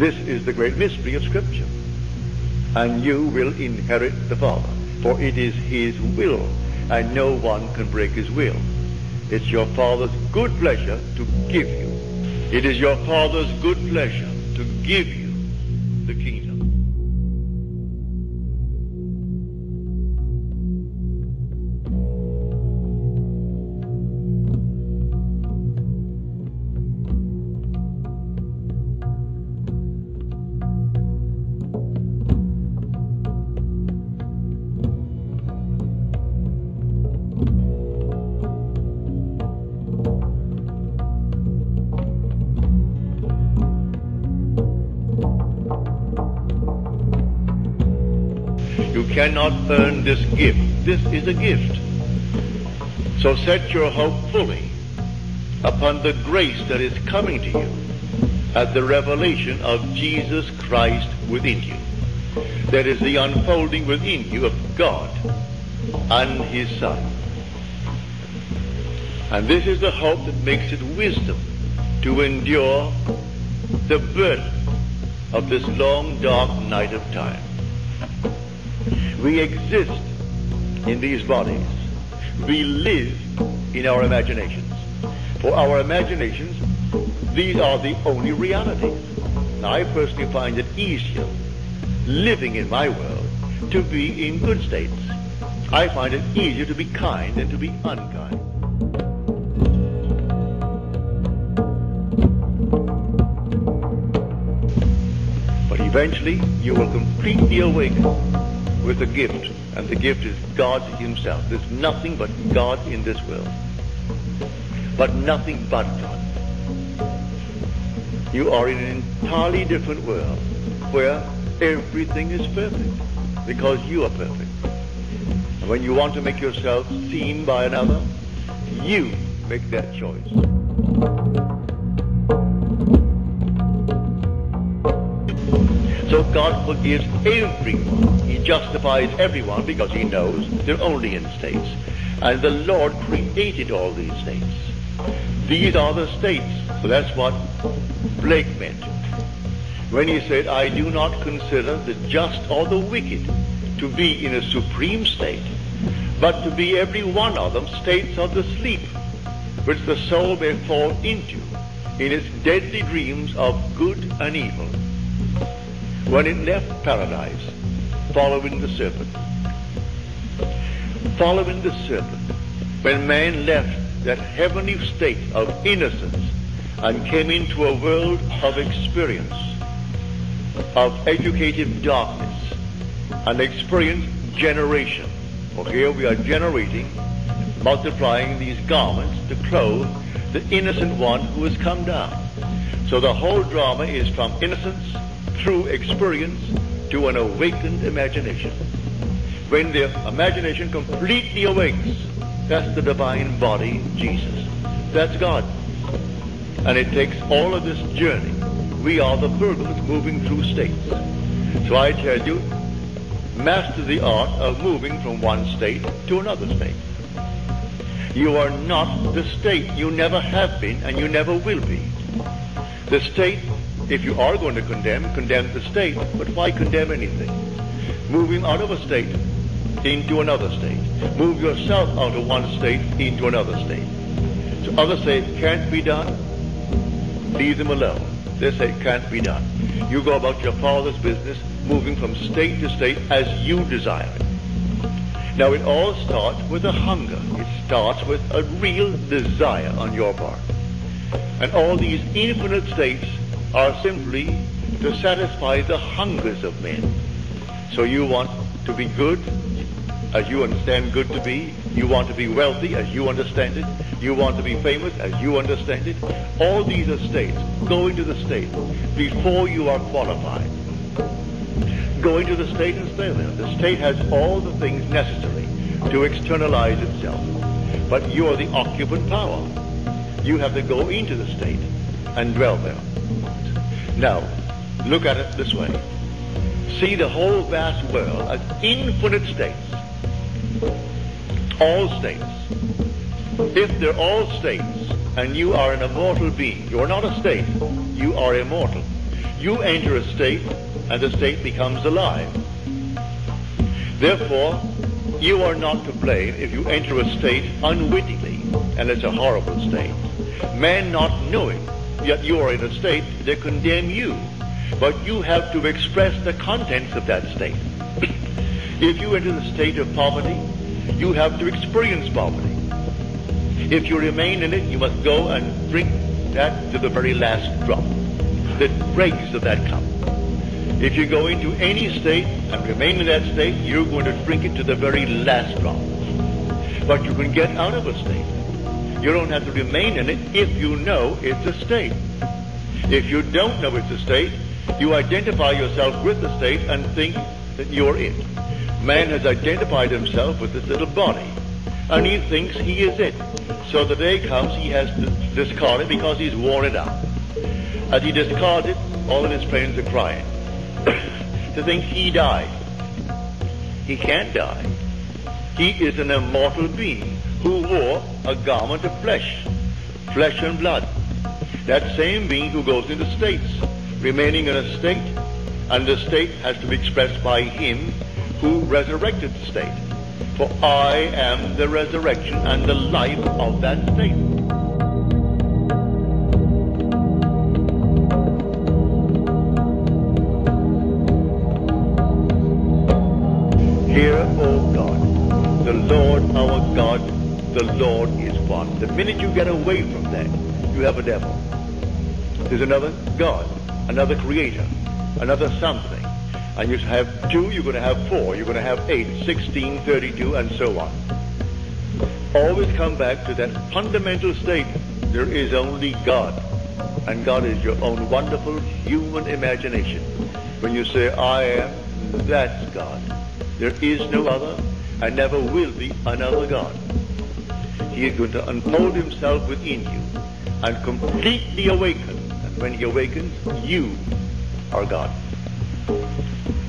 This is the great mystery of Scripture. And you will inherit the Father, for it is his will, and no one can break his will. It's your Father's good pleasure to give you. It is your Father's good pleasure to give you the kingdom. You cannot earn this gift. This is a gift. So set your hope fully upon the grace that is coming to you at the revelation of Jesus Christ within you. That is the unfolding within you of God and his Son. And this is the hope that makes it wisdom to endure the burden of this long, dark night of time. We exist in these bodies. We live in our imaginations. For our imaginations, these are the only realities. Now, I personally find it easier living in my world to be in good states. I find it easier to be kind than to be unkind. But eventually, you will completely awaken with a gift, and the gift is God himself. There's nothing but God in this world, but nothing but God. You are in an entirely different world where everything is perfect because you are perfect. And when you want to make yourself seen by another, you make that choice. So God forgives everyone. He justifies everyone because he knows they're only in states. And the Lord created all these states. These are the states. So that's what Blake meant when he said, I do not consider the just or the wicked to be in a supreme state, but to be every one of them states of the sleep, which the soul may fall into in its deadly dreams of good and evil. When it left paradise, following the serpent. Following the serpent. When man left that heavenly state of innocence and came into a world of experience, of educative darkness, and experienced generation. For here we are generating, multiplying these garments to clothe the innocent one who has come down. So the whole drama is from innocence through experience to an awakened imagination. When the imagination completely awakes, that's the divine body, Jesus. That's God. And it takes all of this journey. We are the pilgrims moving through states. So I tell you, master the art of moving from one state to another state. You are not the state. You never have been and you never will be. The state, if you are going to condemn the state, but why condemn anything? Moving out of a state into another state. Move yourself out of one state into another state. So others say it can't be done. Leave them alone. They say it can't be done. You go about your Father's business, moving from state to state as you desire it. Now it all starts with a hunger. It starts with a real desire on your part. And all these infinite states are simply to satisfy the hungers of men. So you want to be good as you understand good to be. You want to be wealthy as you understand it. You want to be famous as you understand it. All these are states. Go into the state before you are qualified. Go into the state and stay there. The state has all the things necessary to externalize itself. But you are the occupant power. You have to go into the state and dwell there. Now, look at it this way. See the whole vast world as infinite states. All states. If they're all states and you are an immortal being, you are not a state, you are immortal. You enter a state, and the state becomes alive. Therefore, you are not to blame if you enter a state unwittingly, and it's a horrible state. Men not knowing that you are in a state, they condemn you. But you have to express the contents of that state. If you enter the state of poverty, you have to experience poverty. If you remain in it, you must go and drink that to the very last drop, the dregs of that cup. If you go into any state and remain in that state, you're going to drink it to the very last drop. But you can get out of a state. You don't have to remain in it if you know it's a state. If you don't know it's a state, you identify yourself with the state and think that you're it. Man has identified himself with this little body, and he thinks he is it. So the day comes, he has to discard it because he's worn it out. As he discards it, all of his friends are crying to think he died. He can't die. He is an immortal being who wore a garment of flesh and blood. That same being who goes into states, remaining in a state, and the state has to be expressed by him who resurrected the state. For I am the resurrection and the life of that state. Hear, O God, the Lord our God, the Lord is one. The minute you get away from that, you have a devil. There's another God, another creator, another something. And you have 2, you're going to have 4, you're going to have 8, 16, 32, and so on. Always come back to that fundamental statement. There is only God. And God is your own wonderful human imagination. When you say, I am, that's God. There is no other, and never will be another God. He is going to unfold himself within you and completely awaken. And when he awakens, you are God.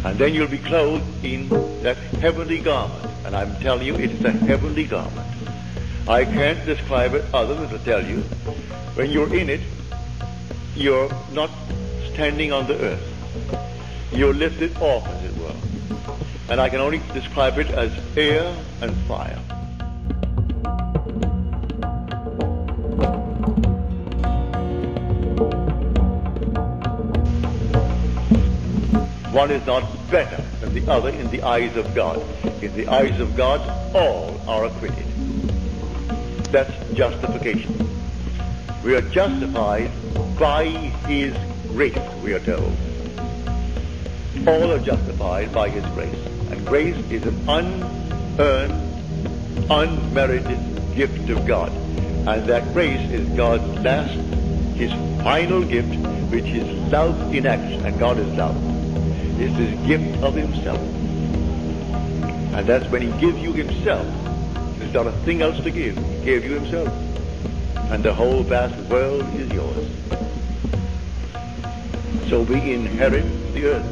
And then you'll be clothed in that heavenly garment. And I'm telling you, it's a heavenly garment. I can't describe it other than to tell you, when you're in it, you're not standing on the earth. You're lifted off, as it were. And I can only describe it as air and fire. One is not better than the other in the eyes of God. In the eyes of God, all are acquitted. That's justification. We are justified by his grace, we are told. All are justified by his grace. And grace is an unearned, unmerited gift of God. And that grace is God's last, his final gift, which is love in action. And God is love. It's his gift of himself. And that's when he gives you himself. There's not a thing else to give. He gave you himself. And the whole vast world is yours. So we inherit the earth.